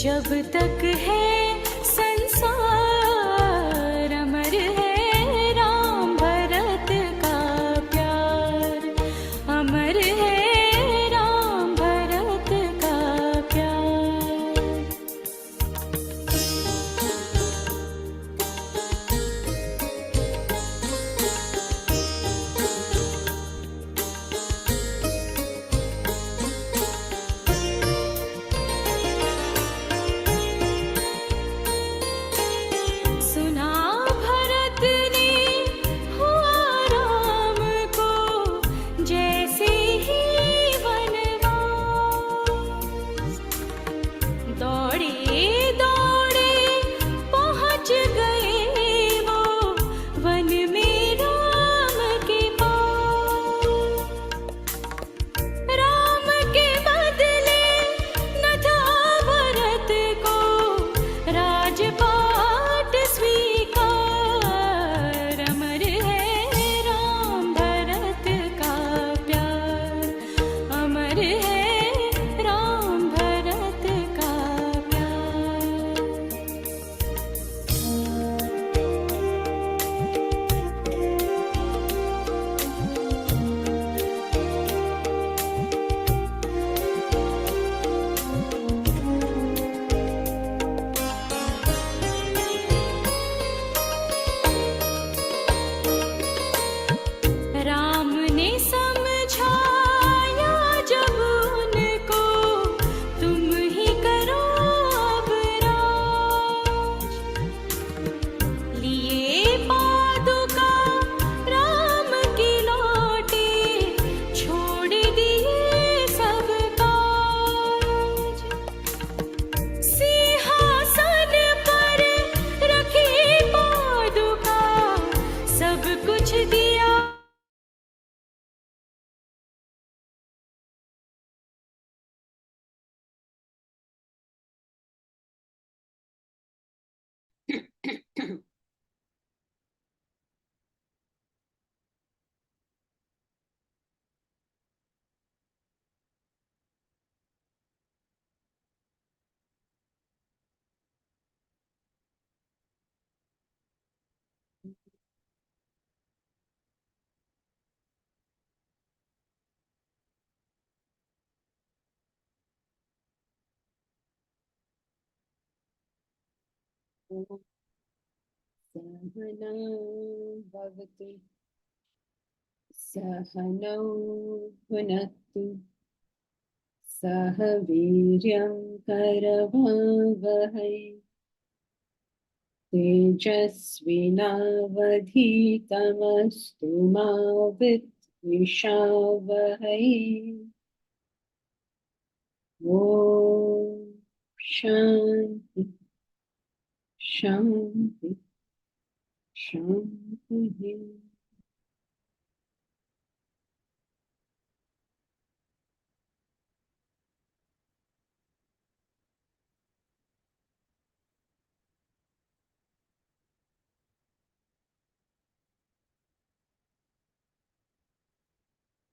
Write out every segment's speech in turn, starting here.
जब तक है संसार अमर है राम भरत का प्यार, अमर है राम भरत का प्यार। सुना भरत ने हुआ राम को जैसे ही वनवास, दौड़े दौड़े पहुँच गए वो वन में राम के पास। राम के बदले न था भरत को राजपाट स्वीकार, अमर है राम भरत का प्यार, अमर है राम भरत का प्यार। राम ने समझाया जब उनको, तुम ही करो अब राज। लिए पादुका राम की लौटे, छोड़ दिए सब काज। सिंहासन पर रखी पादुका, सब कुछ दिया। सहना भवतु सहनौ भुनक्तु सह वीर्यं करवावहै तेजस्विनावधीतमस्तु मा विद्विषावहै। ॐ शान्ति शान्ति शान्तिः।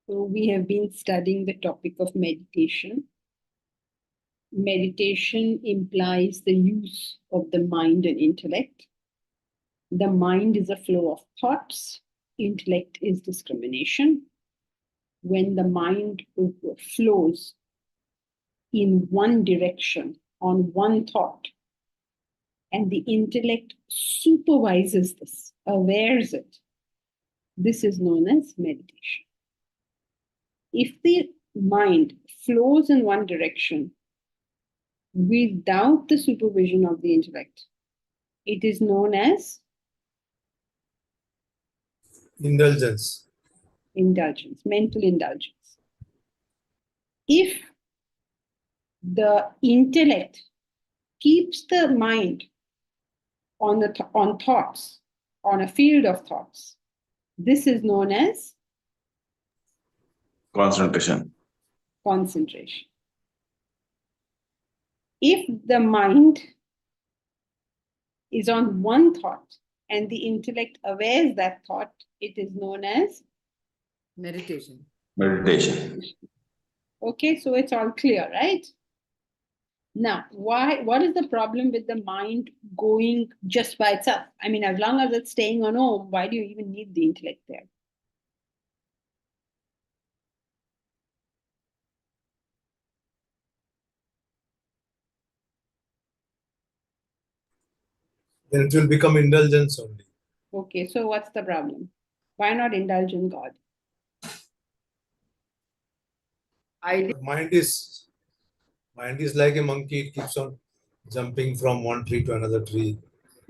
So we have been studying the topic of meditation. Meditation implies the use of the mind and intellect. The mind is a flow of thoughts. Intellect is discrimination. When the mind flows in one direction on one thought, and the intellect supervises this, awares it, this is known as meditation. If the mind flows in one direction without the supervision of the intellect, it is known as Indulgence. indulgence, mental indulgence. If the intellect keeps the mind on thoughts, on a field of thoughts, this is known as Concentration. concentration. If the mind is on one thought and the intellect awares that thought, it is known as meditation. Meditation. Okay, so it's all clear, right? Now, what is the problem with the mind going just by itself? I mean, as long as it's staying on Om, why do you even need the intellect there? Then it will become indulgence only. Okay, so what's the problem? Why not indulge in God? Mind is like a monkey. It keeps on jumping from one tree to another tree.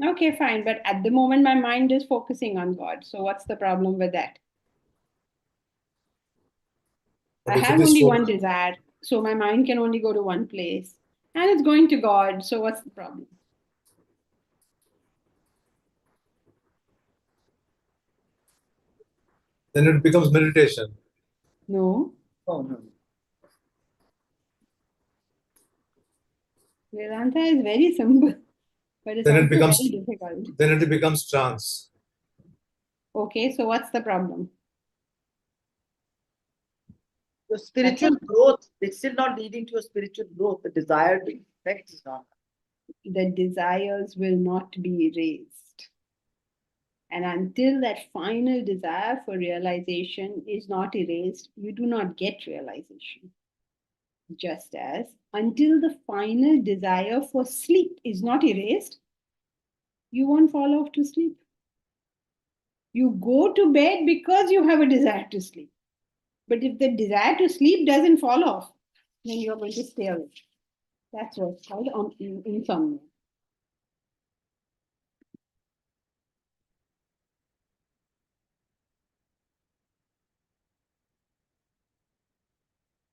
Okay, fine. But at the moment, my mind is focusing on God. So what's the problem with that? But I if it have is only for, one desire. So my mind can only go to one place. And it's going to God. So what's the problem? then it becomes meditation. No. Oh, no. Vedanta is very simple, but it's Then also it becomes very difficult. then it becomes trance. Okay, so what's the problem? The spiritual growth, it's still not leading to a spiritual growth. The desired effect is not. The desires will not be erased. And until that final desire for realization is not erased, you do not get realization. Just as until the final desire for sleep is not erased, you won't fall off to sleep. You go to bed because you have a desire to sleep. But if the desire to sleep doesn't fall off, then you're going to stay awake. That's what's called insomnia.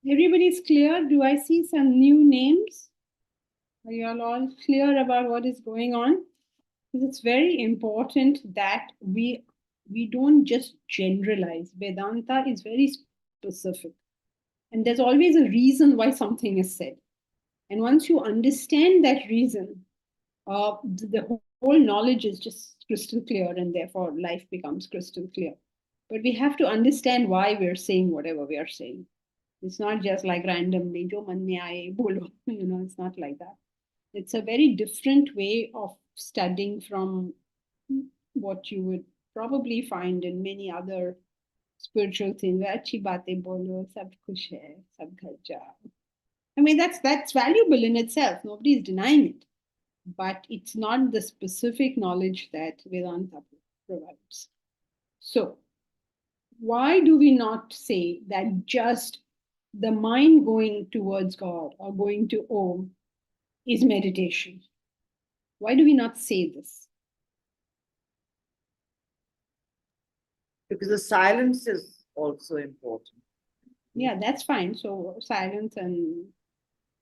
Everybody's clear? Do I see some new names? Are you all clear about what is going on? Because it's very important that we don't just generalize. Vedanta is very specific. And there's always a reason why something is said. And once you understand that reason, the whole knowledge is just crystal clear, and therefore life becomes crystal clear. But we have to understand why we're saying whatever we are saying. It's not just like randomly, jo man mein aaye, bolo. It's not like that. It's a very different way of studying from what you would probably find in many other spiritual things. Achhi baatein bolo, sab khush hai, sab ghar jao. I mean, that's valuable in itself. Nobody is denying it, but it's not the specific knowledge that Vedanta provides. So, why do we not say that just the mind going towards God or going to Om is meditation? Why do we not say this? Because the silence is also important. Yeah, that's fine. So, silence and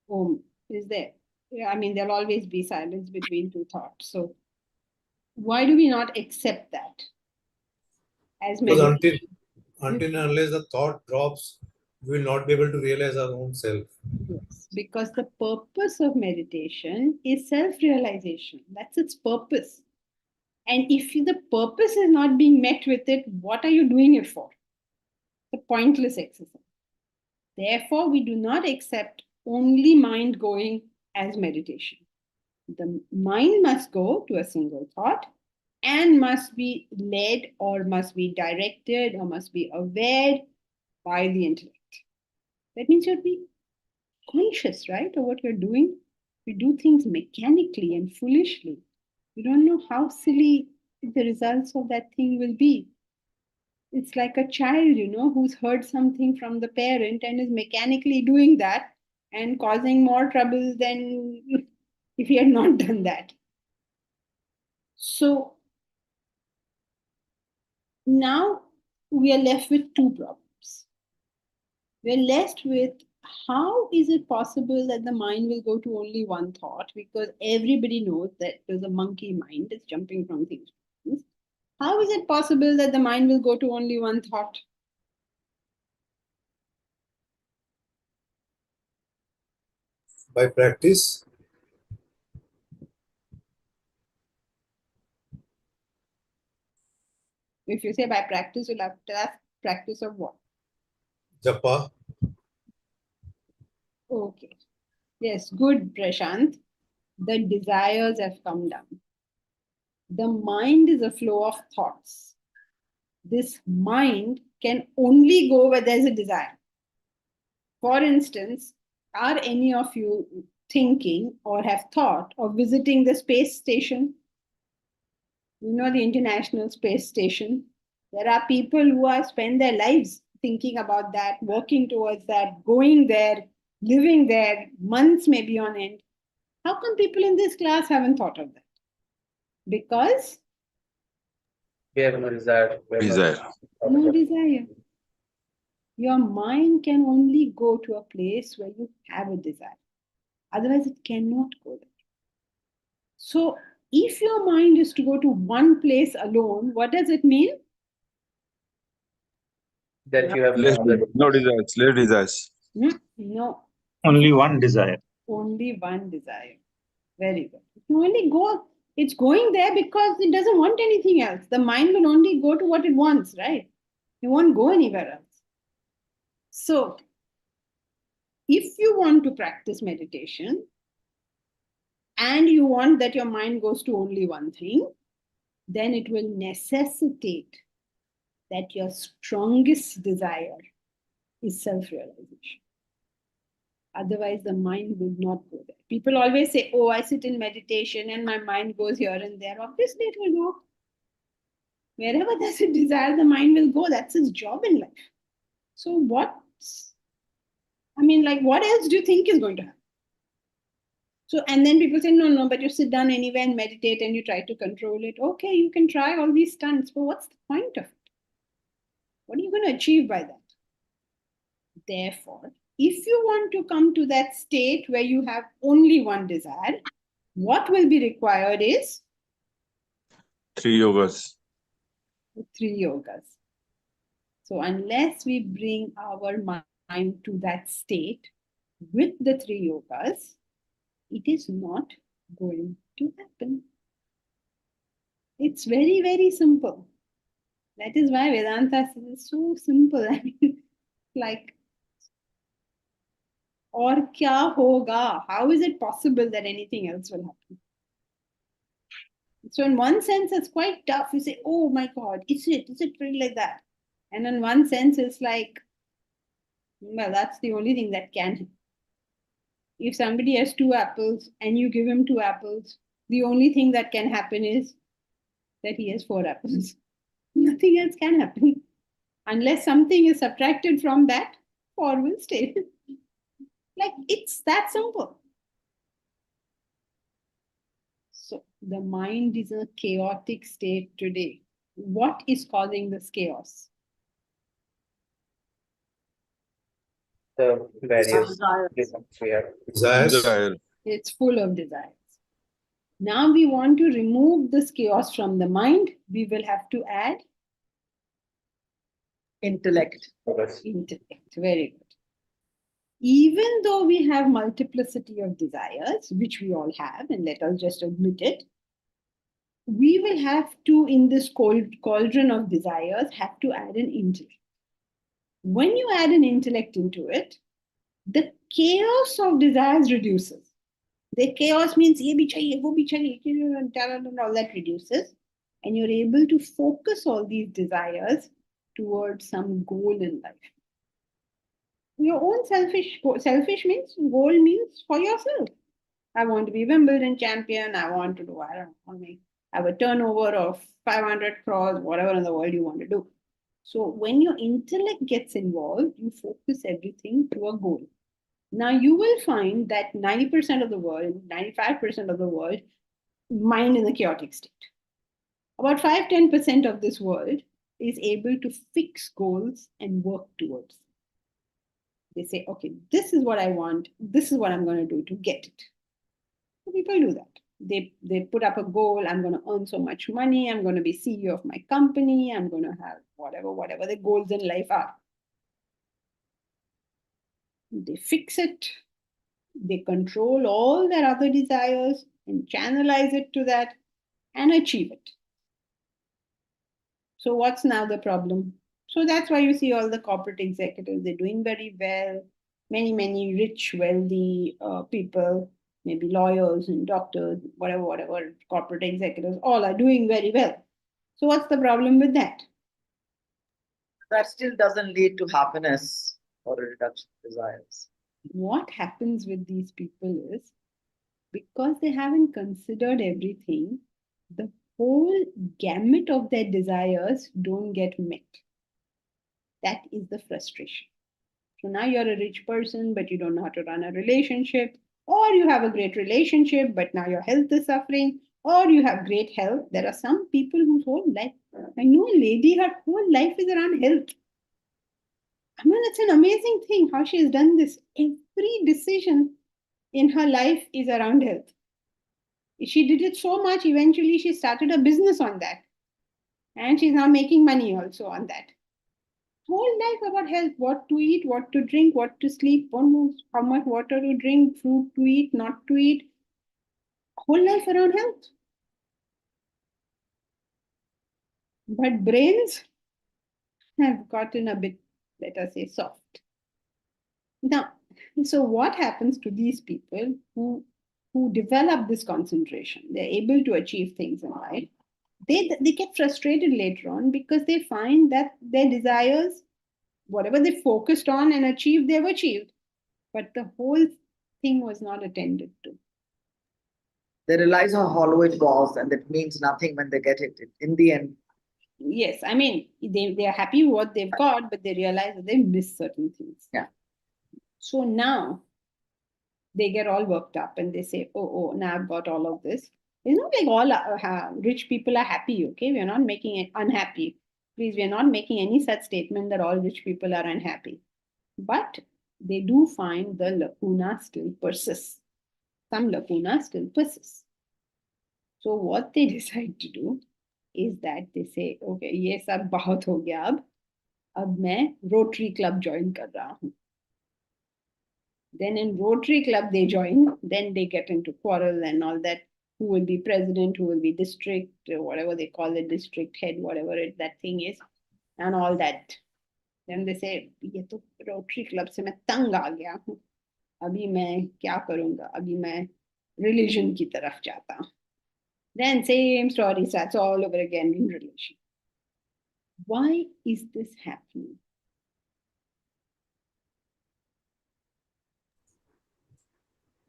Om is there. Yeah, I mean, there'll always be silence between two thoughts. So, why do we not accept that as Because meditation? until and unless the thought drops, we will not be able to realize our own self. Yes, because the purpose of meditation is self realization. That's its purpose. And if the purpose is not being met with it, what are you doing it for? It's a pointless exercise. Therefore, we do not accept only mind going as meditation. The mind must go to a single thought and must be led or must be directed or must be aware by the intellect. That means you'll be conscious, right, of what you're doing. We do things mechanically and foolishly. You don't know how silly the results of that thing will be. It's like a child, who's heard something from the parent and is mechanically doing that and causing more trouble than if he had not done that. So now we are left with two problems. We're left with how is it possible that the mind will go to only one thought, because everybody knows that there's a monkey mind that's jumping from things to things. How is it possible that the mind will go to only one thought? By practice, If you say by practice, you'll have to ask practice of what? japa, Okay. Yes, good, Prashant. The desires have come down. The mind is a flow of thoughts. This mind can only go where there's a desire. For instance, are any of you thinking or have thought of visiting the space station? You know, the International Space Station. There are people who have spent their lives thinking about that, working towards that, going there, living there, months maybe on end. How come people in this class haven't thought of that? Because We have no desire. Desire. no desire. Your mind can only go to a place where you have a desire. Otherwise, it cannot go there. So, if your mind is to go to one place alone, what does it mean? That you have Less, no other no desires. Less desires. No, Only one desire. only one desire. Very good. It can only go, it's going there because it doesn't want anything else. The mind will only go to what it wants, right? It won't go anywhere else. So, if you want to practice meditation and you want that your mind goes to only one thing, then it will necessitate that your strongest desire is self realization. Otherwise, the mind will not go there. People always say, oh, I sit in meditation and my mind goes here and there. Obviously, it will go. Wherever there's a desire, the mind will go. That's its job in life. So, what else do you think is going to happen? So, and then people say, no, but you sit down anywhere and meditate and you try to control it. Okay, you can try all these stunts, but what's the point of it? What are you going to achieve by that? Therefore, if you want to come to that state where you have only one desire, what will be required is 3 yogas. 3 yogas. So, unless we bring our mind to that state with the 3 yogas, it is not going to happen. It's very, very simple. That is why Vedanta is so simple. I mean, like, or kya hoga? How is it possible that anything else will happen? So, in one sense, it's quite tough. You say, oh my God, is it really like that? And in one sense, it's like, well, that's the only thing that can. If somebody has 2 apples and you give him 2 apples, the only thing that can happen is that he has 4 apples. Nothing else can happen. Unless something is subtracted from that, 4 will stay. Like, it's that simple. So, the mind is a chaotic state today. What is causing this chaos? the various Desire. reasons we have. Desires. Desire. It's full of desires. Now we want to remove this chaos from the mind. We will have to add Intellect. intellect. Very good. Even though we have multiplicity of desires, which we all have, and let us just admit it, we will have to, in this cauldron of desires, have to add an intellect. When you add an intellect into it, the chaos of desires reduces. The chaos means ye bhi chahiye, wo bhi chahiye, and all that reduces. And you're able to focus all these desires towards some goal in life. Your own selfish means goal means for yourself. I want to be Wimbledon champion. I want to do, I don't know, have a turnover of 500 crores, whatever in the world you want to do. So when your intellect gets involved, you focus everything to a goal. Now you will find that 90% of the world, 95% of the world, mind in a chaotic state. About 5-10% of this world is able to fix goals and work towards them. They say, okay, this is what I want. This is what I'm going to do to get it. So people do that. They put up a goal. I'm going to earn so much money. I'm going to be CEO of my company. I'm going to have whatever the goals in life are. They fix it. They control all their other desires and channelize it to that and achieve it. So what's now the problem? So that's why you see all the corporate executives, they're doing very well. many rich, wealthy people, maybe lawyers and doctors, whatever, corporate executives, all are doing very well. So what's the problem with that? That still doesn't lead to happiness or a reduction of desires. What happens with these people is, because they haven't considered everything, the whole gamut of their desires don't get met. That is the frustration. So now you're a rich person, but you don't know how to run a relationship, or you have a great relationship, but now your health is suffering, or you have great health. There are some people whose whole life, I know a lady, her whole life is around health. I mean, it's an amazing thing how she has done this. Every decision in her life is around health. She did it so much, eventually she started a business on that. And she's now making money also on that. Whole life about health, what to eat, what to drink, what to sleep, how much water to drink, fruit to eat, not to eat. Whole life around health. But brains have gotten a bit, let us say, soft. Now, so what happens to these people who develop this concentration? They're able to achieve things in life. They get frustrated later on because they find that their desires, whatever they focused on and achieved, they've achieved. But the whole thing was not attended to. They realize how hollow it was and it means nothing when they get it. In the end, Yes, I mean, they are happy with what they've got, but they realize that they missed certain things. Yeah. So now they get all worked up and they say, oh, now I've got all of this. It's not like all rich people are happy, okay? We are not making it unhappy. Please, we are not making any such statement that all rich people are unhappy. But they do find the lacuna still persists. Some lacuna still persists. So what they decide to do is that they say, okay, ये सब बहुत हो गया अब मैं Rotary Club join कर रहा हूँ. Then in Rotary Club they join, then they get into quarrel and all that. Who will be president, who will be district, whatever they call it, district head, whatever that thing is, and all that. Then they say, ये तो Rotary Club से मैं तंग आ गया हूँ. अभी मैं क्या करूँगा? अभी मैं religion की तरफ जाता हूँ. Then same story starts all over again in religion. Why is this happening?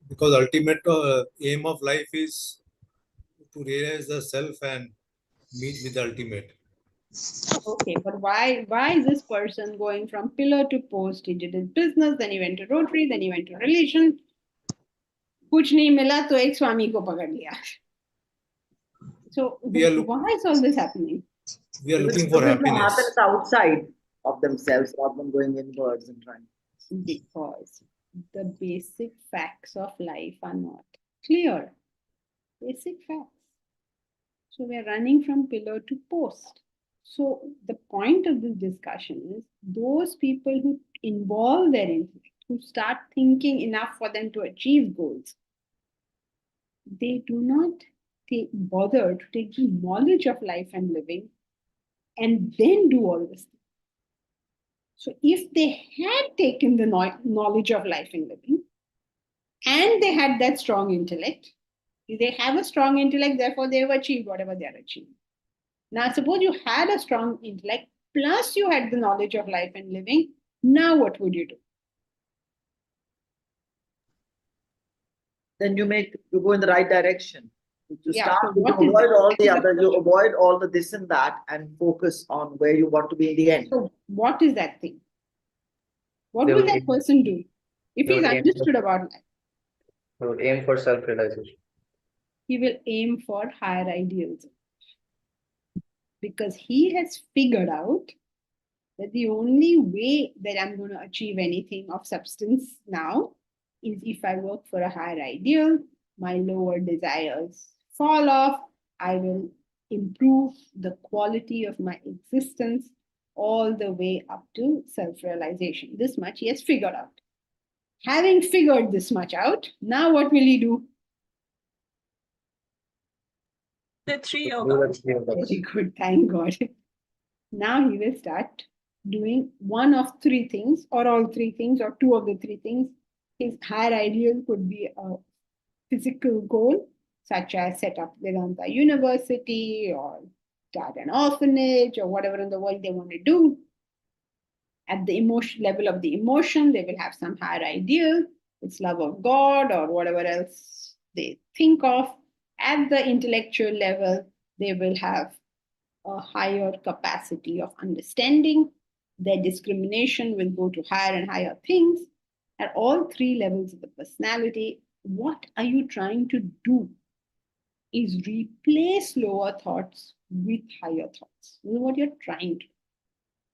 Because ultimate aim of life is to realize the self and meet with the ultimate. Okay, but why is this person going from pillar to post? He did his business, then he went to Rotary, then he went to religion. कुछ नहीं मिला तो एक स्वामी को पकड़ लिया. So why is all this happening? We are looking for happiness. happens outside of themselves rather than going inwards and trying. Because the basic facts of life are not clear. Basic facts. So we are running from pillar to post. So the point of this discussion is those people who involve their intellect, who start thinking enough for them to achieve goals, they do not bother to take the knowledge of life and living and then do all this. So if they had taken the knowledge of life and living and they had that strong intellect, they have a strong intellect, therefore they have achieved whatever they are achieving. Now, suppose you had a strong intellect, plus you had the knowledge of life and living, now what would you do? Then you go in the right direction. You Yeah, so you what is avoid that? all the other, you avoid all the this and that and focus on where you want to be in the end. So what is that thing? What They will would that aim- person do if they he's would aim understood about life? They would aim for self-realization. He will aim for higher ideals because he has figured out that the only way that I'm going to achieve anything of substance now is if I work for a higher ideal, my lower desires fall off, I will improve the quality of my existence all the way up to self-realization. This much he has figured out. Having figured this much out, now what will he do? The three Do yoga. the three of us. Very good, thank God. Now he will start doing one of three things, or all three things, or two of the three things. His higher ideal could be a physical goal, such as set up Vedanta University or start an orphanage or whatever in the world they want to do. At the emotion level of the emotion, they will have some higher ideal. It's love of God or whatever else they think of. At the intellectual level, they will have a higher capacity of understanding. Their discrimination will go to higher and higher things. At all three levels of the personality, what are you trying to do is replace lower thoughts with higher thoughts. This is what you're trying to.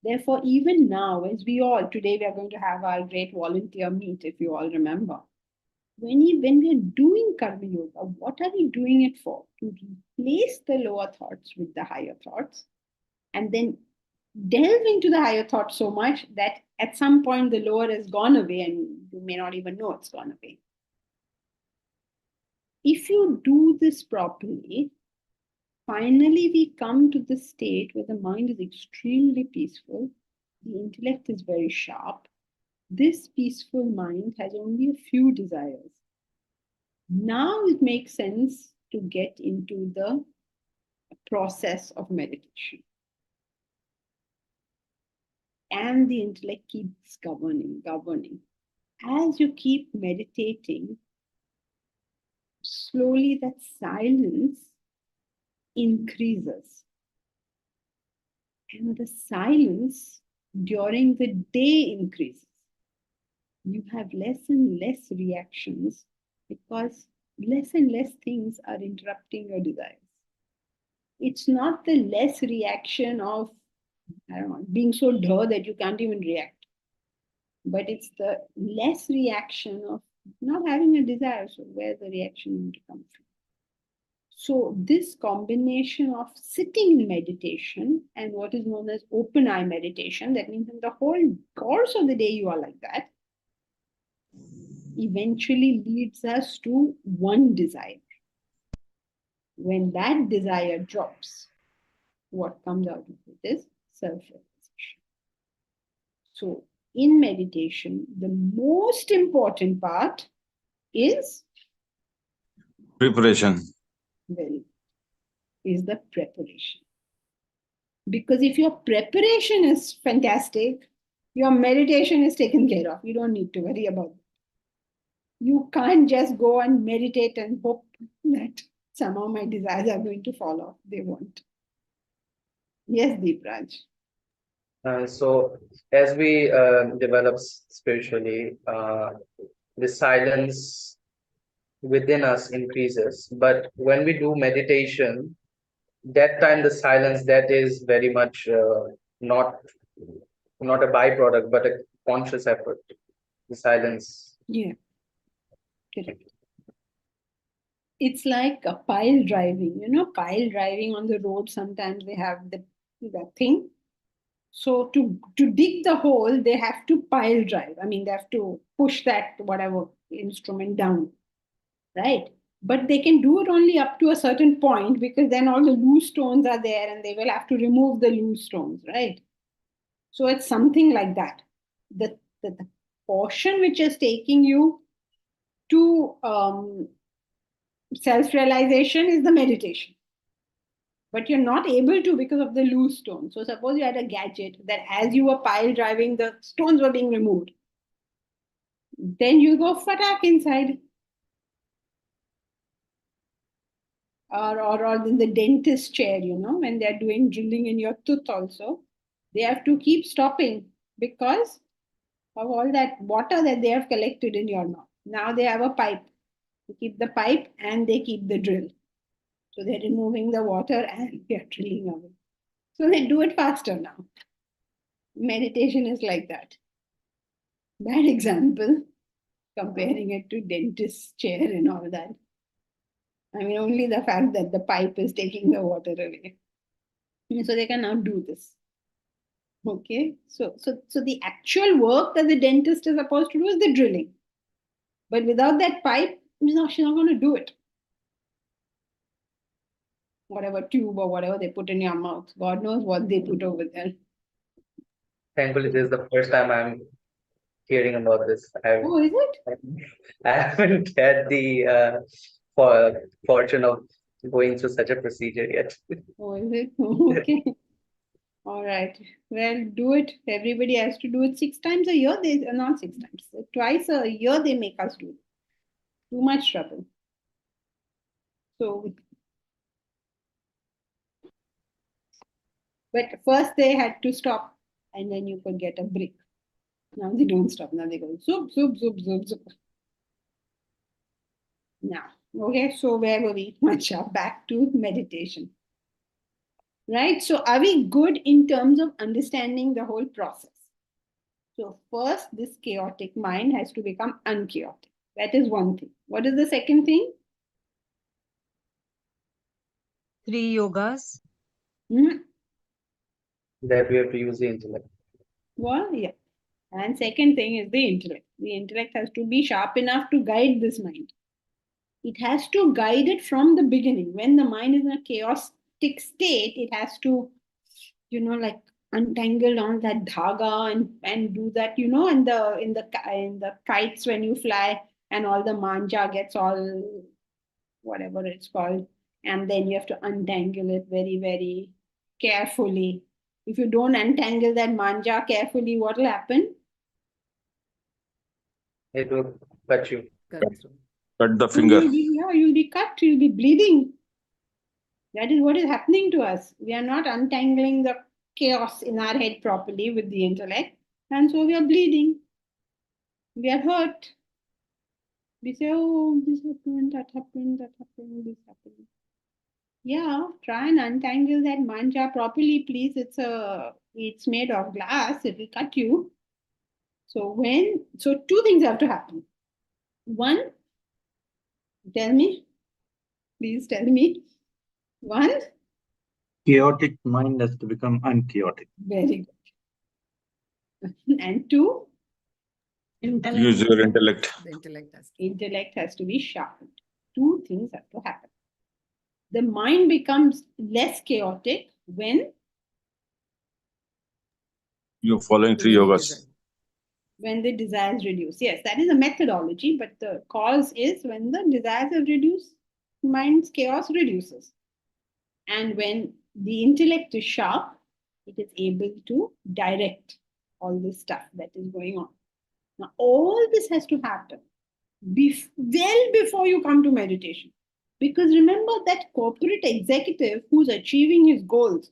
Therefore, even now, as we all, today we are going to have our great volunteer meet, if you all remember. When we are doing Karma Yoga, what are we doing it for? To replace the lower thoughts with the higher thoughts, and then delve into the higher thoughts so much that at some point the lower has gone away and you may not even know it's gone away. If you do this properly, finally we come to the state where the mind is extremely peaceful, the intellect is very sharp. This peaceful mind has only a few desires. Now it makes sense to get into the process of meditation. And the intellect keeps governing. As you keep meditating, slowly that silence increases. And the silence during the day increases. You have less and less reactions because less and less things are interrupting your desires. It's not the less reaction of, I don't know, being so dull that you can't even react. But it's the less reaction of not having a desire. So where the reaction going to come from? So this combination of sitting in meditation and what is known as open eye meditation, that means in the whole course of the day you are like that, eventually leads us to one desire. When that desire drops, what comes out of it is self-realization. So in meditation, the most important part is Preparation. Is the preparation. Because if your preparation is fantastic, your meditation is taken care of. You don't need to worry about it. You can't just go and meditate and hope that somehow my desires are going to fall off. They won't. Yes, Deepraj. So as we develop spiritually, the silence within us increases. But when we do meditation, that time the silence that is very much not a byproduct, but a conscious effort. The silence. Yeah. Correct. It's like a pile driving. You know, pile driving on the road, sometimes they have the thing. So to dig the hole, they have to pile drive. I mean, they have to push that whatever instrument down, right? But they can do it only up to a certain point because then all the loose stones are there and they will have to remove the loose stones, right? So it's something like that. The portion which is taking you to self-realization is the meditation. But you're not able to because of the loose stones. So suppose you had a gadget that as you were pile driving, the stones were being removed. Then you go fatak inside. Or in the dentist chair, you know, when they're doing drilling in your tooth also, they have to keep stopping because of all that water that they have collected in your mouth. Now they have a pipe. They keep the pipe and they keep the drill. So they're removing the water and they're drilling away. So they do it faster now. Meditation is like that. Bad example, comparing it to dentist's chair and all that. I mean, only the fact that the pipe is taking the water away. So they can now do this. Okay, so the actual work that the dentist is supposed to do is the drilling. But without that pipe, she's not going to do it. Whatever tube or whatever they put in your mouth, God knows what they put over there. Thankfully, this is the first time I'm hearing about this. Oh, is it? I haven't had the fortune of going through such a procedure yet. Oh, is it? Okay. All right. Well, do it. Everybody has to do it 6 times a year. They not 6 times. Twice a year they make us do it. Too much trouble. So, but first they had to stop, and then you could get a break. Now they don't stop. Now they go zoop, zoop, zoop, zoop, zoop. Now, okay. So where were we? Macha, back to meditation. Right? So are we good in terms of understanding the whole process? So first, this chaotic mind has to become unchaotic. That is one thing. What is the second thing? 3 yogas. That we have to use the intellect. Well, yeah. And second thing is the intellect. The intellect has to be sharp enough to guide this mind. It has to guide it from the beginning. When the mind is in a chaotic state, it has to, like untangle on that dhaga and do that, in the kites when you fly and all the manja gets all whatever it's called, and then you have to untangle it very, very carefully. If you don't untangle that manja carefully, what will happen? It will cut you. Cut the finger. You'll be cut, you'll be bleeding. That is what is happening to us. We are not untangling the chaos in our head properly with the intellect, and so we are bleeding. We are hurt. We say, oh, this happened, that happened, this happened. Yeah, try and untangle that manja properly, please. It's made of glass, it will cut you. So two things have to happen. One, tell me, please tell me. One, Chaotic mind has to become unchaotic. very good. And two, Use your intellect. intellect has to be sharpened. Two things have to happen. The mind becomes less chaotic when You're following 3 yogas. when the desires reduce. Yes, that is a methodology, but the cause is when the desires are reduced, mind's chaos reduces. And when the intellect is sharp, it is able to direct all this stuff that is going on. Now, all this has to happen well before you come to meditation. Because remember that corporate executive who's achieving his goals.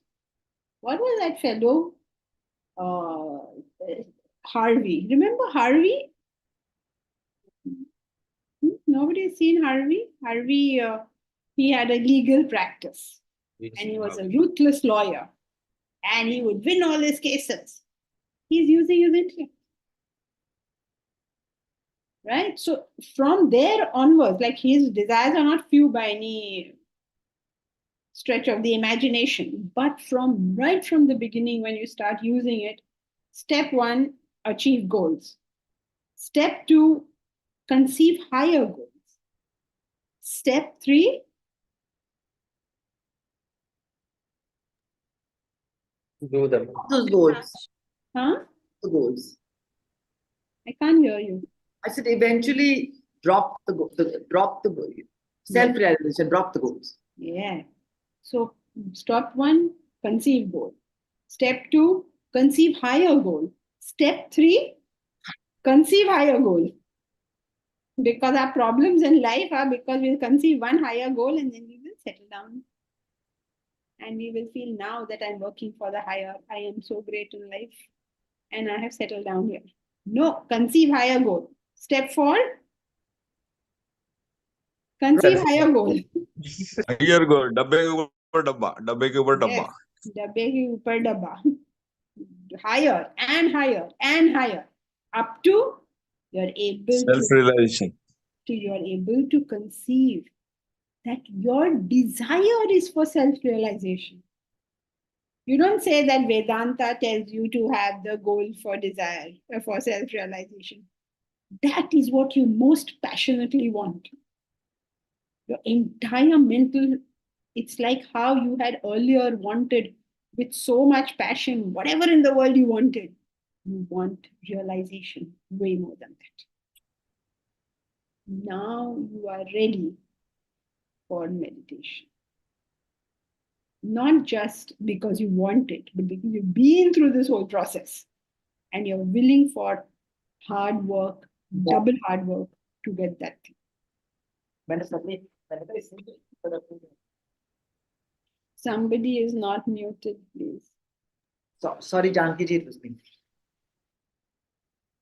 What was that fellow? Harvey. Remember Harvey? Nobody has seen Harvey? Harvey, he had a legal practice. And he was a ruthless lawyer. And he would win all his cases. He's using his intellect. Right? So from there onwards, like his desires are not few by any stretch of the imagination, but right from the beginning, when you start using it, step 1, achieve goals. Step 2, conceive higher goals. Step 3, Do them. Those goals. huh? The goals. I can't hear you. I said eventually drop the goal. Self-realization, drop the goals. Yeah. So step 1, conceive goal. Step 2, conceive higher goal. Step 3, conceive higher goal. Because our problems in life are because we'll conceive one higher goal and then we will settle down. And we will feel now that I'm working for the higher. I am so great in life and I have settled down here. No, conceive higher goal. Step 4, conceive higher goal. Higher goal. डब्बे के ऊपर डब्बा. डब्बे के ऊपर डब्बा. Yes, डब्बे के ऊपर डब्बा. Higher and higher and higher. Up to you're able Self-realization. you're able to conceive that your desire is for self-realization. You don't say that Vedanta tells you to have the goal for desire, for self-realization. That is what you most passionately want. Your entire mental, it's like how you had earlier wanted with so much passion, whatever in the world you wanted. You want realization way more than that. Now you are ready for meditation. Not just because you want it, but because you've been through this whole process and you're willing for hard work, double hard work to get that thing. Somebody is not muted, please. So, sorry, Janki ji, it was me.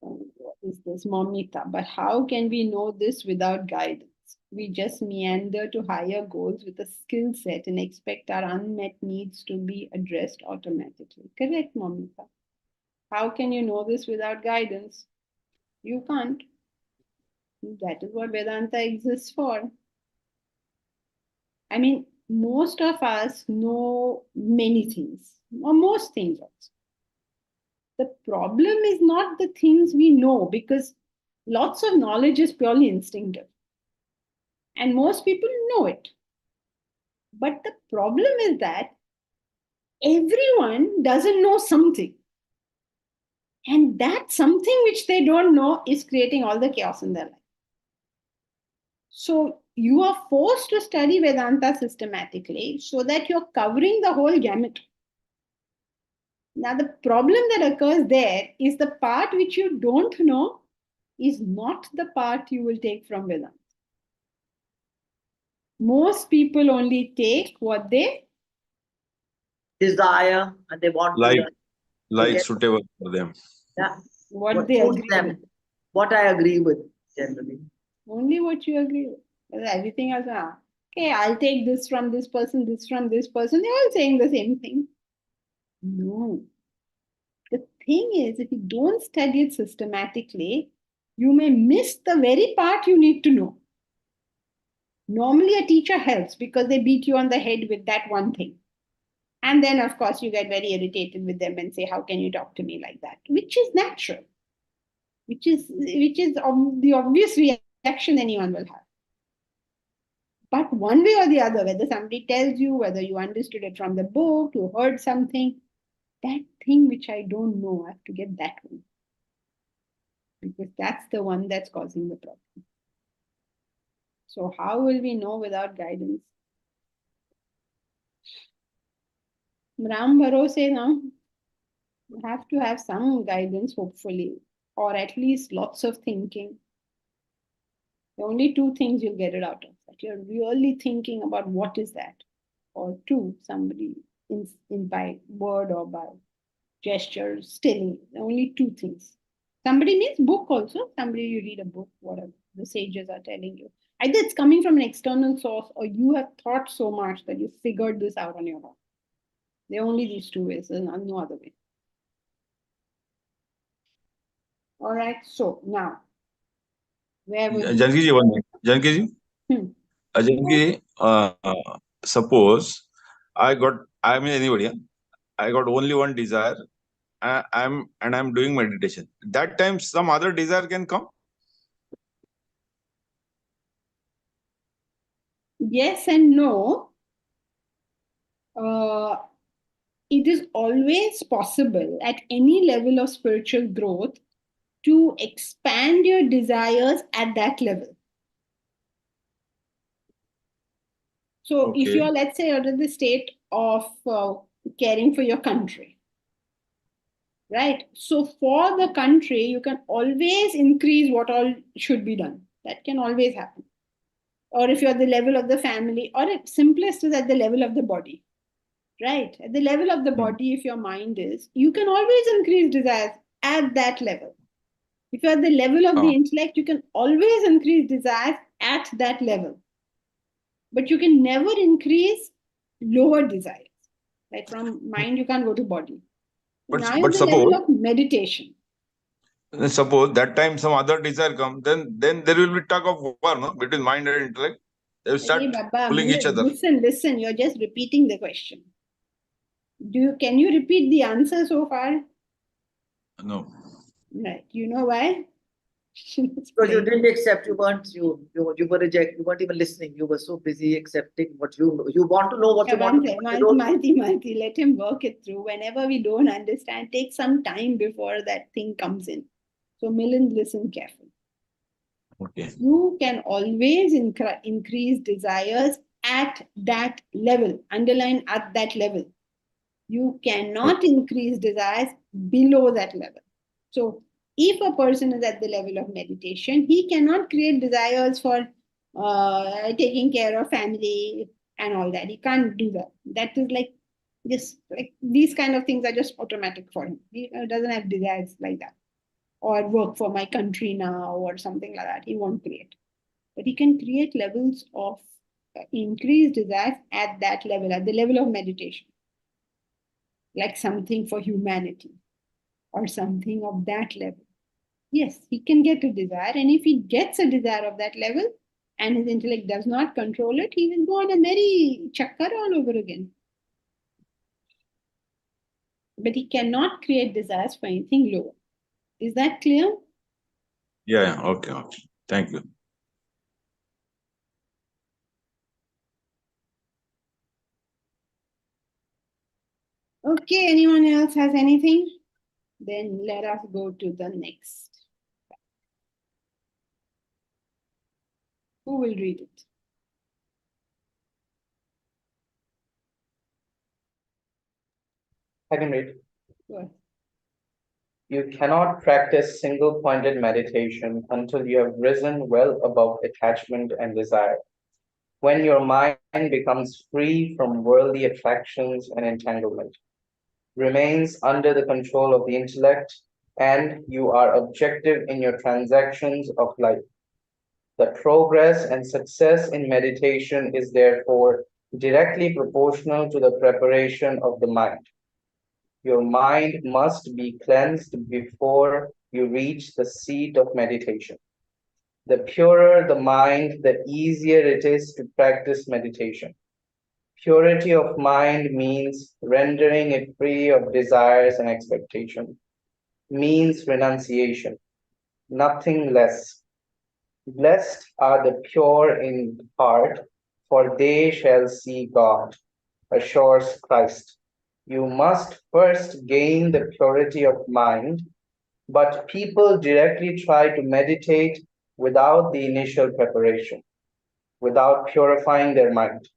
What is this, Momita? But how can we know this without guidance? We just meander to higher goals with a skill set and expect our unmet needs to be addressed automatically. Correct, Momita? How can you know this without guidance? You can't. That is what Vedanta exists for. I mean, most of us know many things, or most things also. The problem is not the things we know, because lots of knowledge is purely instinctive. And most people know it. But the problem is that everyone doesn't know something. And that something which they don't know is creating all the chaos in their life. So you are forced to study Vedanta systematically so that you're covering the whole gamut. Now, the problem that occurs there is the part which you don't know is not the part you will take from Vedanta. Most people only take what they Desire, and they want Like, to learn. like get- suitable for them. Yeah. what they suits agree them. with. What I agree with generally. Only what you agree with. Everything else, okay, I'll take this from this person, this from this person. They're all saying the same thing. No. The thing is, if you don't study it systematically, you may miss the very part you need to know. Normally, a teacher helps because they beat you on the head with that one thing. And then, of course, you get very irritated with them and say, how can you talk to me like that? Which is natural, which is the obvious reaction anyone will have. But one way or the other, whether somebody tells you, whether you understood it from the book, you heard something, that thing which I don't know, I have to get that one. Because that's the one that's causing the problem. So how will we know without guidance? Ram Bharose now, you have to have some guidance, hopefully, or at least lots of thinking. The only two things you'll get it out of that. You're really thinking about what is that, or two, somebody in by word or by gesture, still, only two things. Somebody means book also. Somebody you read a book, whatever the sages are telling you. Either it's coming from an external source or you have thought so much that you figured this out on your own. There are only these two ways, and no other way. All right, so now, where was Janki ji, one minute. Janki ji, Hmm. Janki ji, suppose I mean anybody, yeah? I got only one desire. I'm doing meditation. That time some other desire can come. Yes and no. It is always possible at any level of spiritual growth to expand your desires at that level. So if Okay. you're, let's say, you're in the state of caring for your country, right? So for the country, you can always increase what all should be done. That can always happen. Or if you're at the level of the family, or at simplest is at the level of the body, right? At the level of the body, if your mind is, you can always increase desires at that level. If you're at the level of the intellect, you can always increase desires at that level. But you can never increase lower desires. Like from mind, you can't go to body. But Now you're at the level of meditation. suppose that time some other desire come, then there will be tug of war, no, between mind and intellect. They will start Hey, Baba, pulling each other. listen, you're just repeating the question. Can you repeat the answer so far? No. Right. You know why? Because you didn't accept, you were reject, you weren't even listening. You were so busy accepting what you want to know what Yeah, you want to know. but you don't- Malti, let him work it through. Whenever we don't understand, take some time before that thing comes in. So Milind, listen carefully. Okay. You can always increase desires at that level. Underline at that level. You cannot increase desires below that level. So if a person is at the level of meditation, he cannot create desires for taking care of family and all that. He can't do that. That is like just like these kind of things are just automatic for him. He doesn't have desires like that. Or work for my country now or something like that. He won't create. But he can create levels of increased desires at that level, at the level of meditation. Like something for humanity or something of that level. Yes, he can get a desire, and if he gets a desire of that level and his intellect does not control it, he will go on a merry chakkar all over again. But he cannot create desires for anything lower. Is that clear? Yeah. Okay. Okay. Thank you. Okay, anyone else has anything? Then let us go to the next. Who will read it? I can read. Go ahead. You cannot practice single-pointed meditation until you have risen well above attachment and desire. When your mind becomes free from worldly attractions and entanglement, remains under the control of the intellect, and you are objective in your transactions of life. The progress and success in meditation is therefore directly proportional to the preparation of the mind. Your mind must be cleansed before you reach the seat of meditation. The purer the mind, the easier it is to practice meditation. Purity of mind means rendering it free of desires and expectation, means renunciation, nothing less. Blessed are the pure in heart, for they shall see God, assures Christ. You must first gain the purity of mind, but people directly try to meditate without the initial preparation, without purifying their mind.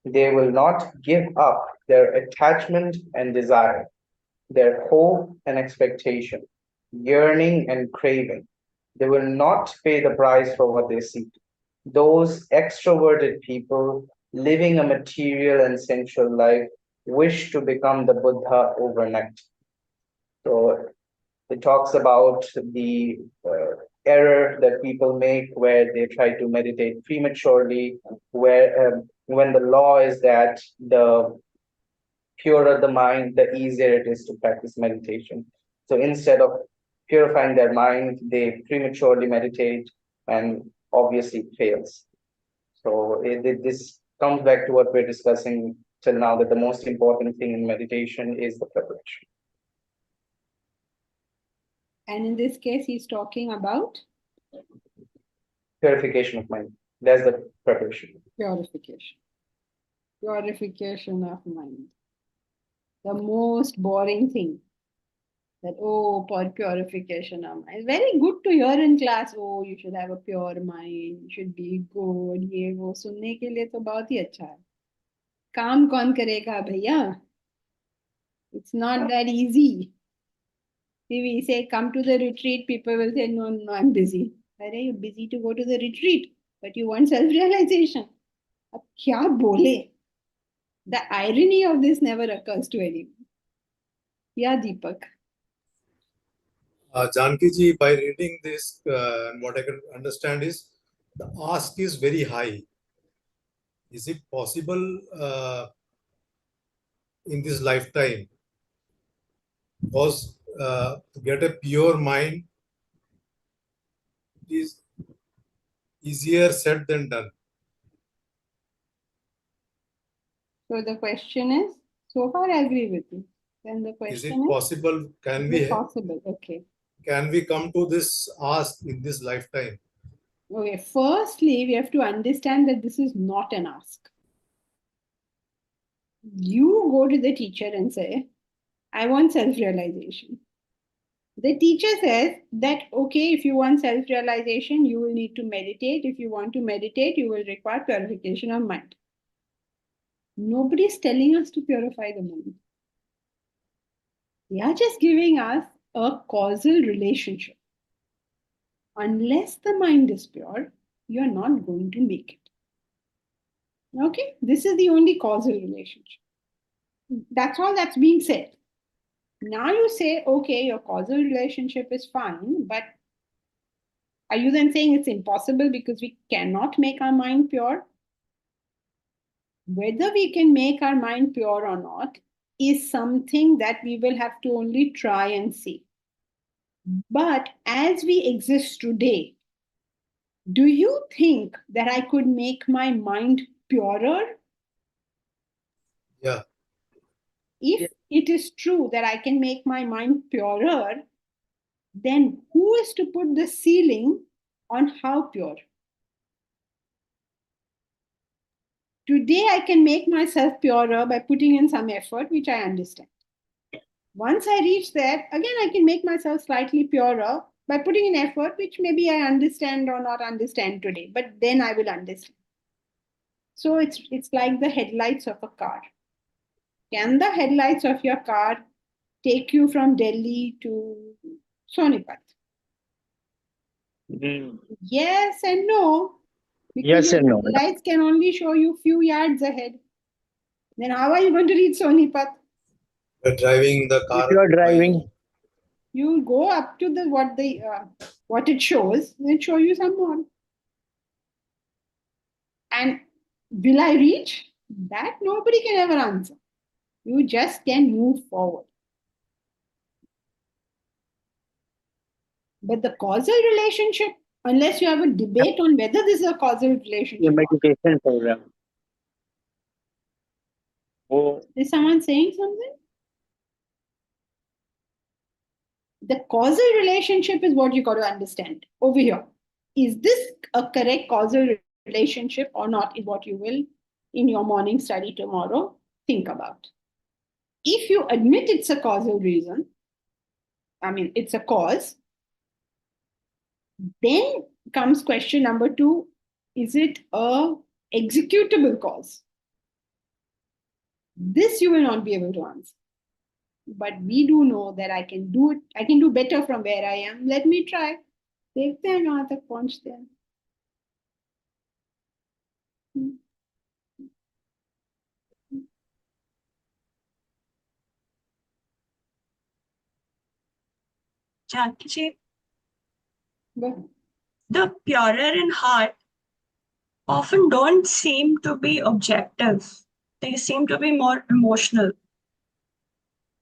They will not give up their attachment and desire, their hope and expectation, yearning and craving. They will not pay the price for what they seek. Those extroverted people living a material and sensual life wish to become the Buddha overnight. So it talks about the error that people make where they try to meditate prematurely, where when the law is that the purer the mind, the easier it is to practice meditation. So instead of purifying their mind, they prematurely meditate and obviously it fails. So this comes back to what we're discussing till now, that the most important thing in meditation is the preparation. And in this case, he's talking about Purification of mind. That's the preparation. purification. Purification of mind. The most boring thing. That, oh, for purification of mind. Very good to hear in class. Oh, you should have a pure mind. You should be good. ये वो सुनने के लिए तो बहुत ही अच्छा है. काम कौन करेगा भैया? It's not that easy. If we say come to the retreat, people will say no, no, I'm busy. Are you busy to go to the retreat? But you want self-realization. अब क्या बोले? The irony of this never occurs to anyone. Yeah, Deepak. Janki ji, by reading this, what I can understand is the ask is very high. Is it possible in this lifetime? Because to get a pure mind is easier said than done. So the question is, so far I agree with you. Then the Is question it possible? Can is we it possible? Okay. can we come to this ask in this lifetime? Okay, firstly, we have to understand that this is not an ask. You go to the teacher and say, I want self-realization. The teacher says that, okay, if you want self-realization, you will need to meditate. If you want to meditate, you will require purification of mind. Nobody is telling us to purify the mind. They are just giving us a causal relationship. Unless the mind is pure, you are not going to make it. Okay, this is the only causal relationship. That's all that's being said. Now you say, okay, your causal relationship is fine, but are you then saying it's impossible because we cannot make our mind pure? Whether we can make our mind pure or not is something that we will have to only try and see. But as we exist today, do you think that I could make my mind purer? Yeah. If it is true that I can make my mind purer, then who is to put the ceiling on how pure? Today, I can make myself purer by putting in some effort, which I understand. Once I reach there, again, I can make myself slightly purer by putting in effort, which maybe I understand or not understand today, but then I will understand. So it's like the headlights of a car. Can the headlights of your car take you from Delhi to Sonipat? Yes and no. Because Yes your and no. headlights can only show you few yards ahead. Then how are you going to reach Sonipat? Driving the car. If you are driving, You will go up to the what it shows, and it show you some more. And will I reach? That nobody can ever answer. You just can move forward. But the causal relationship, unless you have a debate on whether this is a causal your relationship, meditation program. Oh, is someone saying something? The causal relationship is what you got to understand over here. Is this a correct causal relationship or not? Is what you will, in your morning study tomorrow, think about. If you admit it's a causal reason, it's a cause, then comes question number 2, is it a executable cause? This you will not be able to answer. But we do know that I can do it. I can do better from where I am. Let me try. देखते हैं कहाँ तक पहुँचते हैं. Janki, But the purer in heart often don't seem to be objective. They seem to be more emotional.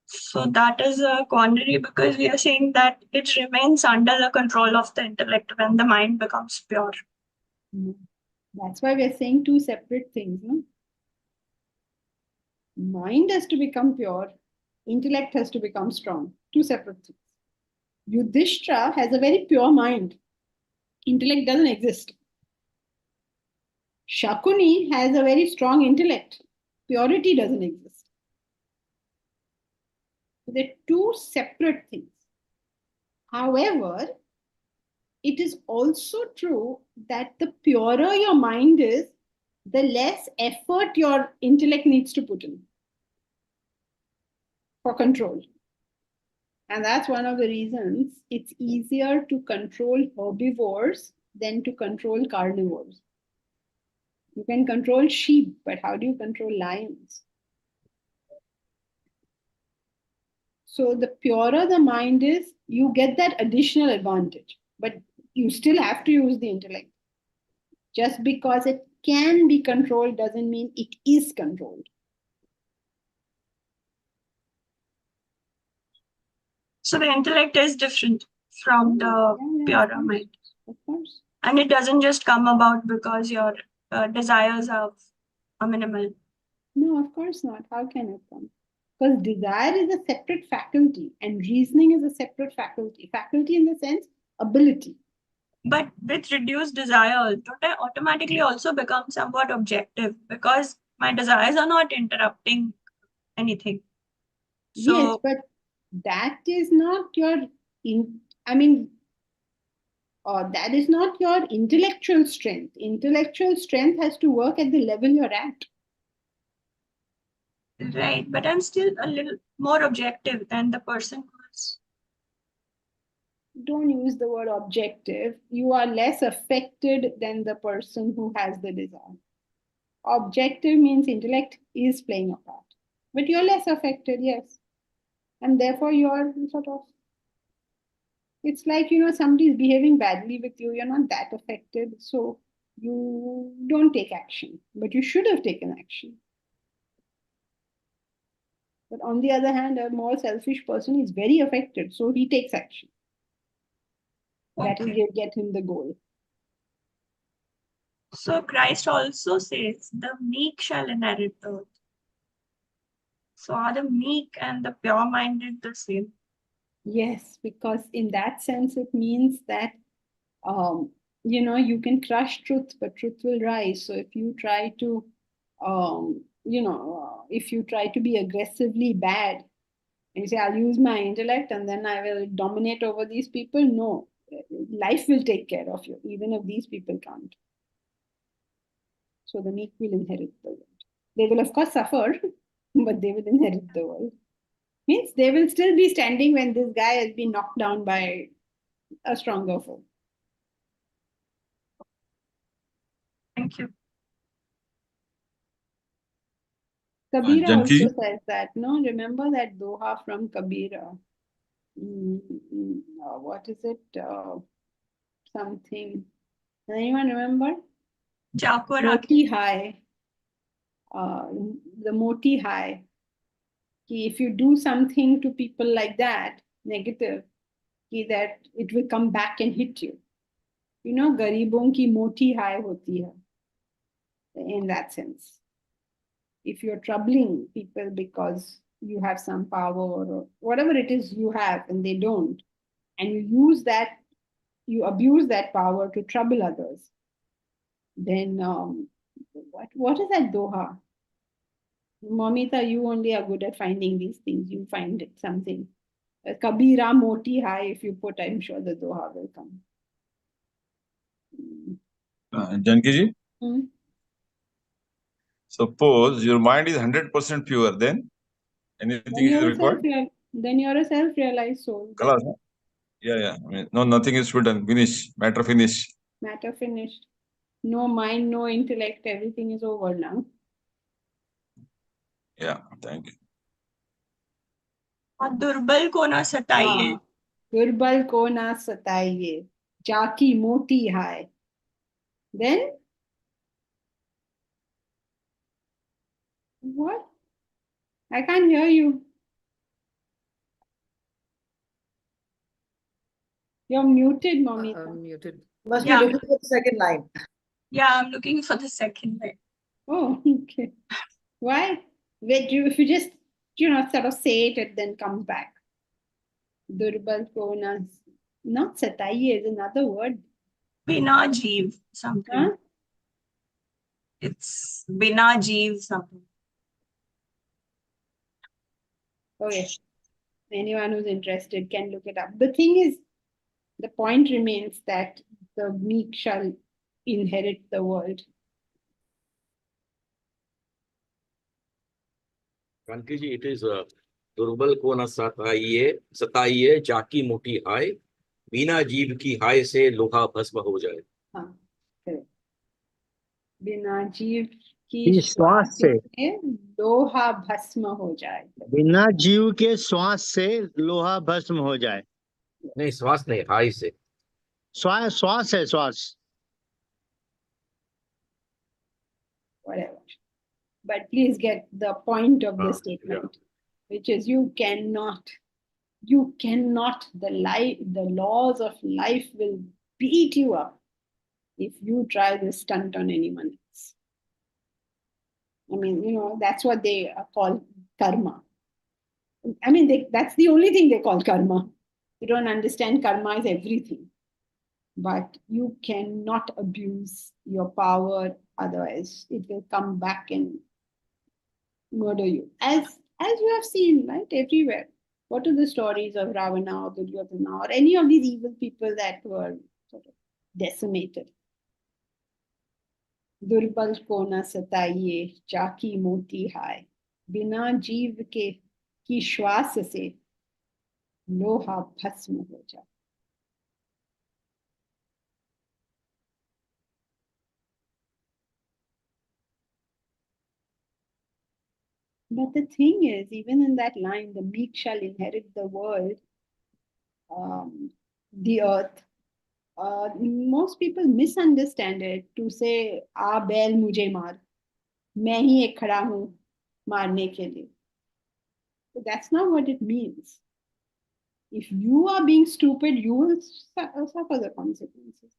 So that is a quandary because we are saying that it remains under the control of the intellect when the mind becomes pure. that's why we are saying 2 separate things. No? Mind has to become pure. Intellect has to become strong. 2 separate things. Yudhishthira has a very pure mind. Intellect doesn't exist. Shakuni has a very strong intellect. Purity doesn't exist. So they're 2 separate things. However, it is also true that the purer your mind is, the less effort your intellect needs to put in for control. And that's one of the reasons it's easier to control herbivores than to control carnivores. You can control sheep, but how do you control lions? So the purer the mind is, you get that additional advantage, but you still have to use the intellect. Just because it can be controlled doesn't mean it is controlled. So the intellect is different from the purer mind. Of course. And it doesn't just come about because your desires are minimal. No, of course not. How can it come? Because desire is a separate faculty and reasoning is a separate faculty. Faculty in the sense, ability. But with reduced desire, don't I automatically also become somewhat objective because my desires are not interrupting anything? Yes, So, but that is not your, that is not your intellectual strength. Intellectual strength has to work at the level you're at. right, but I'm still a little more objective than the person who's. Don't use the word objective. You are less affected than the person who has the desire. Objective means intellect is playing a part, but you're less affected, yes. And therefore, you're sort of, it's like, somebody's behaving badly with you, you're not that affected, so you don't take action, but you should have taken action. But on the other hand, a more selfish person is very affected, so he takes action. That will Okay. get him the goal. So Christ also says, the meek shall inherit the earth. So are the meek and the pure-minded the same? Yes, because in that sense, it means that, you can crush truth, but truth will rise. So if you try to, if you try to be aggressively bad and you say, I'll use my intellect and then I will dominate over these people, no, life will take care of you, even if these people can't. So the meek will inherit the world. They will, of course, suffer, but they will inherit the world. Means they will still be standing when this guy has been knocked down by a stronger foe. Thank you. Kabira Janki? also says that, no? Remember that doha from Kabira. What is it? Something. Does anyone remember? Jakwa Moti hai. The moti hai. If you do something to people like that, negative, that it will come back and hit you. Garibon ki moti hai hoti hai. In that sense. If you're troubling people because you have some power or whatever it is you have and they don't, and you abuse that power to trouble others, then what is that doha? Mamita, you only are good at finding these things. You find it something. Kabira moti hai, if you put, I'm sure the doha will come. Janki ji? Hmm? Suppose your mind is 100% pure, then anything is required? Then you're a self-realized soul. Kalas, huh? Yeah. I mean, no, nothing is to be done. Finish. Matter finish. Matter finished. No mind, no intellect, everything is over now. Yeah, thank you. और दुर्बल को ना सताइए. दुर्बल को ना सताइए, जाकी मोटी hai. Then what? I can't hear you. You're muted, Mamita. I'm muted. Must Yeah. be looking for the second line. Yeah, I'm looking for the second line. Oh, okay. Why? If you just, sort of say it, it then comes back. Durbal ko na, not sataiye is another word. Bina jeev something. Huh? It's bina jeev something. Okay. Anyone who's interested can look it up. The thing is, the point remains that the meek shall inherit the world. Kanki ji, it is दुर्बल को न सताइए जाकी मोटी हाय बिना जीव की हाय से लोहा भस्म हो जाए. हाँ, correct. बिना जीव की श्वास से लोहा भस्म हो जाए. बिना जीव के श्वास से लोहा भस्म हो जाए. नहीं, श्वास नहीं, हाय से. श्वास है श्वास. Whatever. But please get the point of the statement, which is you cannot, the laws of life will beat you up if you try this stunt on anyone else. I mean, that's what they call karma. I mean, that's the only thing they call karma. You don't understand karma is everything. But you cannot abuse your power, otherwise it will come back and murder you. As you have seen, right, everywhere. What are the stories of Ravana or Duryodhana or any of these evil people that were sort of decimated? दुर्बल को न सताइए चाकी मोती हाय बिना जीव के की श्वास से लोहा भस्म हो जाए. But the thing is, even in that line, the meek shall inherit the world, the earth. Most people misunderstand it to say, "आ बैल मुझे मार, मैं ही एक खड़ा हूँ मारने के लिए." But that's not what it means. If you are being stupid, you will suffer the consequences.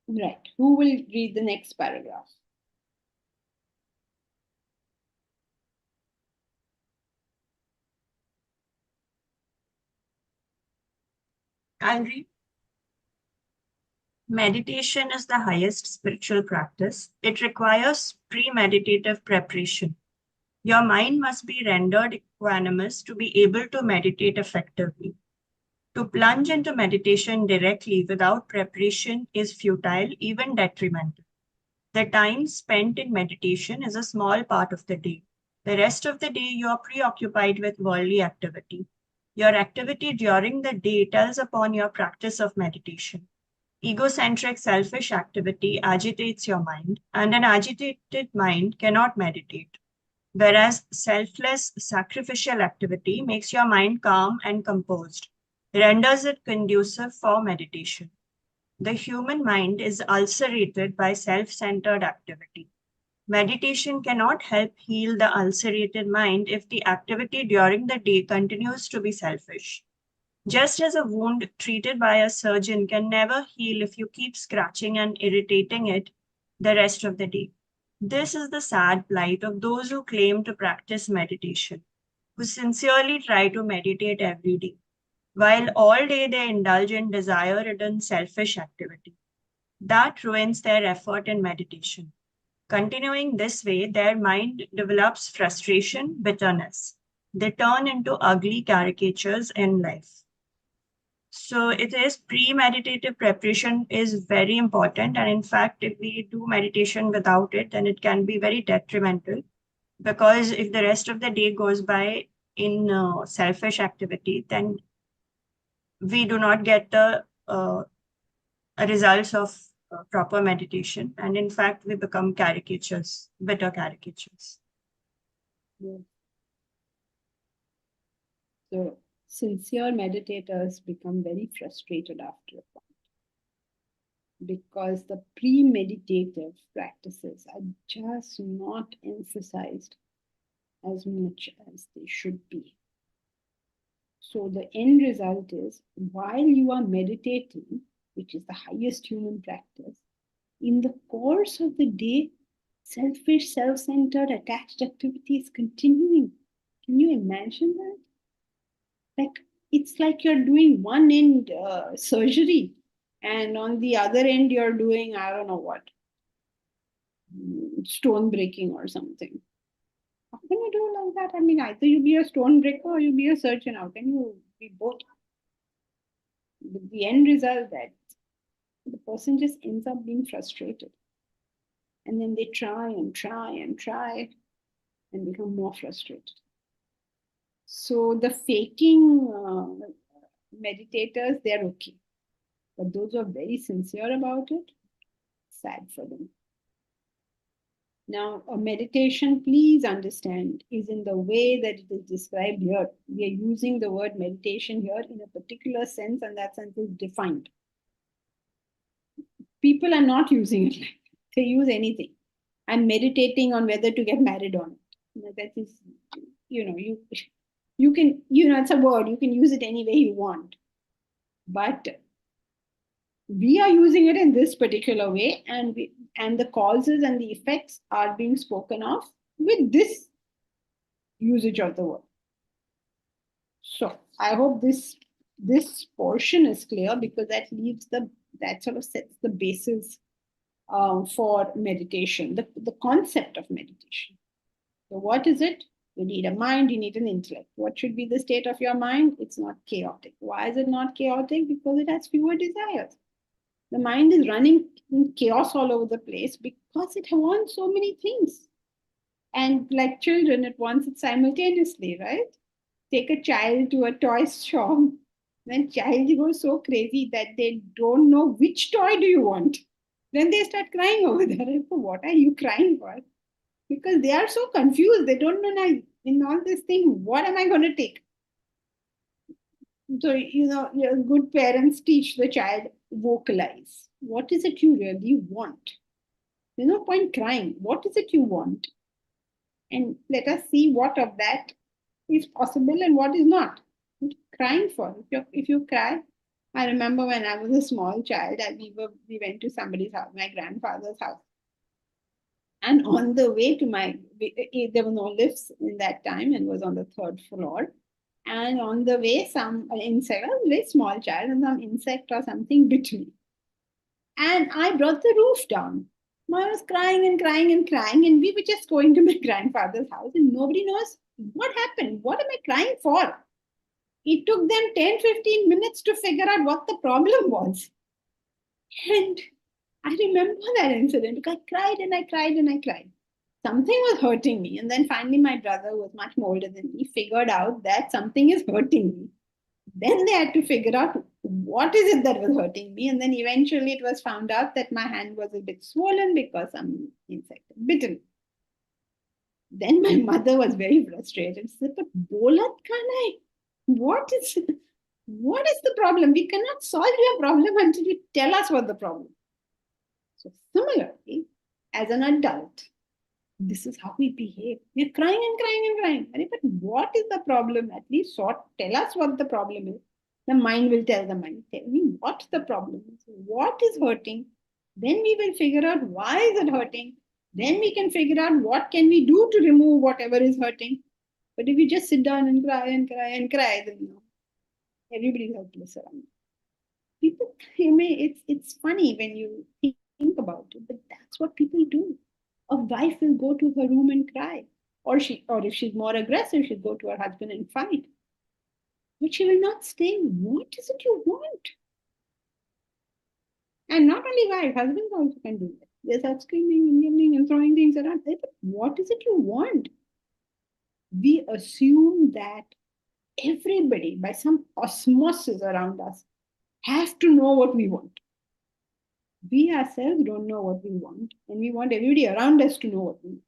Right. Who will read the next paragraph? I'll read. Meditation is the highest spiritual practice. It requires premeditative preparation. Your mind must be rendered equanimous to be able to meditate effectively. To plunge into meditation directly without preparation is futile, even detrimental. The time spent in meditation is a small part of the day. The rest of the day, you are preoccupied with worldly activity. Your activity during the day tells upon your practice of meditation. Egocentric, selfish activity agitates your mind, and an agitated mind cannot meditate. Whereas selfless, sacrificial activity makes your mind calm and composed, renders it conducive for meditation. The human mind is ulcerated by self-centered activity. Meditation cannot help heal the ulcerated mind if the activity during the day continues to be selfish. Just as a wound treated by a surgeon can never heal if you keep scratching and irritating it the rest of the day. This is the sad plight of those who claim to practice meditation, who sincerely try to meditate every day, while all day they indulge in desire-ridden selfish activity. That ruins their effort in meditation. Continuing this way, their mind develops frustration, bitterness. They turn into ugly caricatures in life. So it is premeditative preparation is very important. And in fact, if we do meditation without it, then it can be very detrimental, because if the rest of the day goes by in selfish activity, then we do not get the results of proper meditation. And in fact, we become caricatures, bitter caricatures. Yes. So sincere meditators become very frustrated after a point because the premeditative practices are just not emphasized as much as they should be. So the end result is, while you are meditating, which is the highest human practice, in the course of the day, selfish, self-centered, attached activity is continuing. Can you imagine that? Like, it's like you're doing one end surgery, and on the other end, you're doing, I don't know what, stone breaking or something. How can you do like that? I mean, either you be a stone breaker or you be a surgeon. How can you be both? The end result that the person just ends up being frustrated. And then they try and try and try and become more frustrated. So the faking meditators, they're okay. But those who are very sincere about it, sad for them. Now, a meditation, please understand, is in the way that it is described here. We are using the word meditation here in a particular sense, and that sense is defined. People are not using it like that. They use anything. I'm meditating on whether to get married or not. That is, you can, it's a word, you can use it any way you want. But we are using it in this particular way, and the causes and the effects are being spoken of with this usage of the word. So I hope this portion is clear, because that sort of sets the basis for meditation, the concept of meditation. So what is it? You need a mind, you need an intellect. What should be the state of your mind? It's not chaotic. Why is it not chaotic? Because it has fewer desires. The mind is running in chaos all over the place because it wants so many things. And like children, it wants it simultaneously, right? Take a child to a toy shop, then child goes so crazy that they don't know which toy do you want. Then they start crying over there. What are you crying for? Because they are so confused. They don't know now in all this thing, what am I going to take? So, your good parents teach the child, vocalize. What is it you really want? There's no point crying. What is it you want? And let us see what of that is possible and what is not. What crying for? If you cry, I remember when I was a small child, we went to somebody's house, my grandfather's house. And on the way to there were no lifts in that time and was on the 3rd floor. And on the way, some insect, a very small child, and some insect or something bit me. And I brought the roof down. I was crying and crying and crying, and we were just going to my grandfather's house, and nobody knows what happened. What am I crying for? It took them 10-15 minutes to figure out what the problem was. And I remember that incident because I cried and I cried and I cried. Something was hurting me. And then finally, my brother, who was much more older than me, figured out that something is hurting me. Then they had to figure out what is it that was hurting me. And then eventually it was found out that my hand was a bit swollen because some insect had bitten. Then my mother was very frustrated. She said, but bolat khan what is the problem? We cannot solve your problem until you tell us what the problem is. So similarly, as an adult, this is how we behave. We're crying and crying and crying. But what is the problem? At least tell us what the problem is. The mind will tell the mind, tell me what the problem is. What is hurting? Then we will figure out why is it hurting. Then we can figure out what can we do to remove whatever is hurting. But if you just sit down and cry and cry and cry, then everybody's helpless around. People, it's funny when you think about it, but that's what people do. A wife will go to her room and cry, or if she's more aggressive, she'll go to her husband and fight. But she will not stay. What is it you want? And not only wife, husbands also can do that. They start screaming and yelling and throwing things around. What is it you want? We assume that everybody, by some osmosis around us, has to know what we want. We ourselves don't know what we want, and we want everybody around us to know what we want.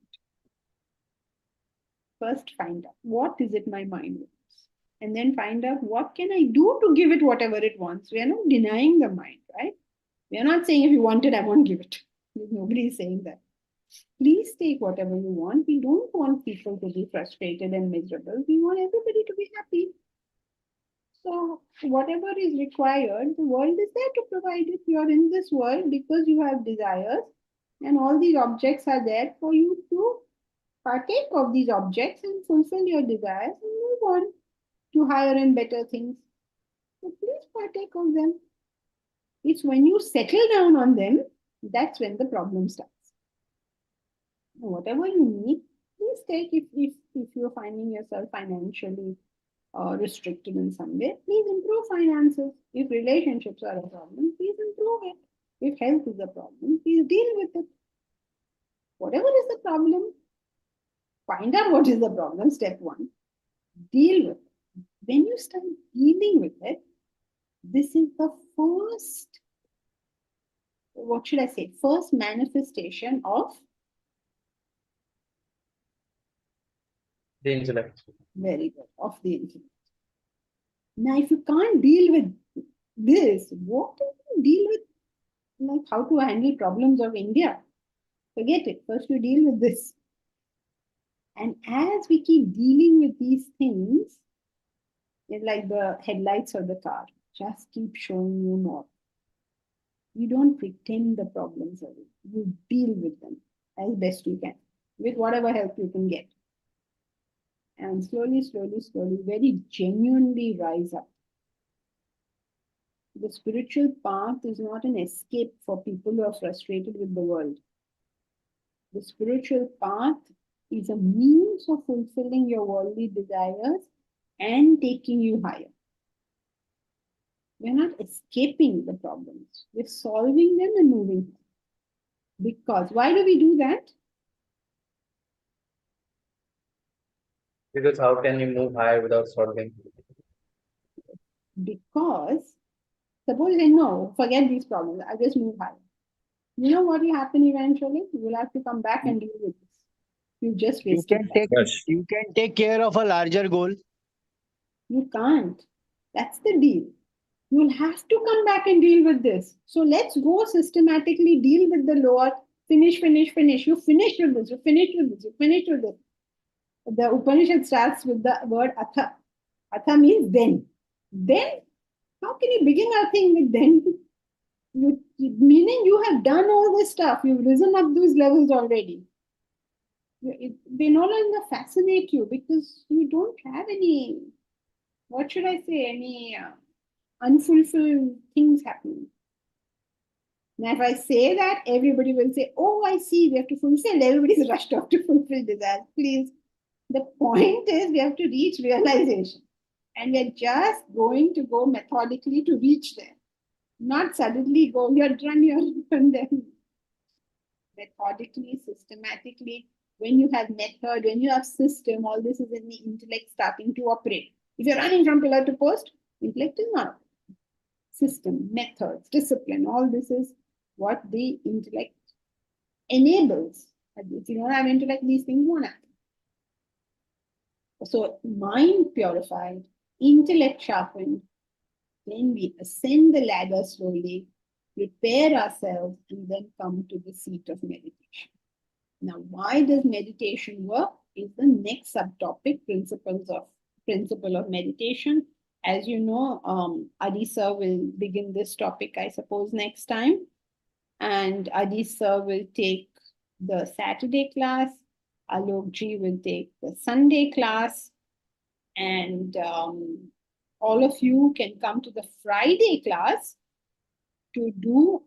First, find out what is it my mind wants, and then find out what can I do to give it whatever it wants. We are not denying the mind, right? We are not saying if you want it, I won't give it. Nobody is saying that. Please take whatever you want. We don't want people to be frustrated and miserable. We want everybody to be happy. So whatever is required, the world is there to provide it. You are in this world because you have desires, and all these objects are there for you to partake of these objects and fulfill your desires and move on to higher and better things. So please partake of them. It's when you settle down on them, that's when the problem starts. Whatever you need, please take. If you're finding yourself financially restricted in some way, please improve finances. If relationships are a problem, please improve it. If health is a problem, please deal with it. Whatever is the problem, find out what is the problem, step one. Deal with it. When you start dealing with it, this is the first, what should I say, first manifestation of The intellect. very good, of the intellect. Now, if you can't deal with this, what do you deal with? Like how to handle problems of India? Forget it. First, you deal with this. And as we keep dealing with these things, it's like the headlights of the car, just keep showing you more. You don't pretend the problems away. You deal with them as best you can, with whatever help you can get. and slowly, slowly, slowly, very genuinely rise up. The spiritual path is not an escape for people who are frustrated with the world. The spiritual path is a means of fulfilling your worldly desires and taking you higher. We're not escaping the problems. We're solving them and moving them. Because, why do we do that? Because how can you move higher without solving? Because, suppose I know, forget these problems, I just move higher. You know what will happen eventually? You will have to come back and deal with this. You just You wasted can time. take Yes. you can take care of a larger goal. You can't. That's the deal. You'll have to come back and deal with this. So let's go systematically deal with the lower. Finish. You finish with this. You finish with this. You finish with this. The Upanishad starts with the word atha. Atha means then. Then? How can you begin a thing with then? Meaning you have done all this stuff. You've risen up those levels already. They no longer fascinate you because you don't have any, what should I say, any unfulfilled things happening. Now, if I say that, everybody will say, oh, I see, we have to fulfill. Everybody's rushed off to fulfill desires. Please. The point is we have to reach realization. And we're just going to go methodically to reach there. Not suddenly go, you're done, and then methodically, systematically. When you have method, when you have system, all this is in the intellect starting to operate. If you're running from pillar to post, intellect is not. System, methods, discipline, all this is what the intellect enables. If you don't have intellect, these things won't happen. So mind purified, intellect sharpened, then we ascend the ladder slowly, prepare ourselves, and then come to the seat of meditation. Now, why does meditation work is the next subtopic, principle of meditation. As you know, Adi sir will begin this topic, I suppose, next time. And Adi sir will take the Saturday class. Alok ji will take the Sunday class. And all of you can come to the Friday class to do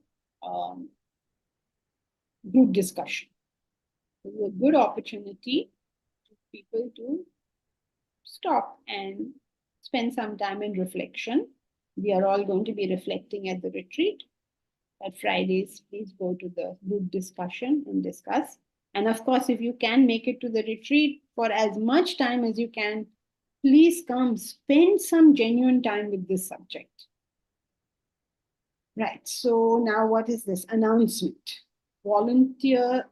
group discussion. It's a good opportunity for people to stop and spend some time in reflection. We are all going to be reflecting at the retreat. At Fridays, please go to the group discussion and discuss. And of course, if you can make it to the retreat for as much time as you can, please come spend some genuine time with this subject. Right, so now what is this? Announcement. Volunteer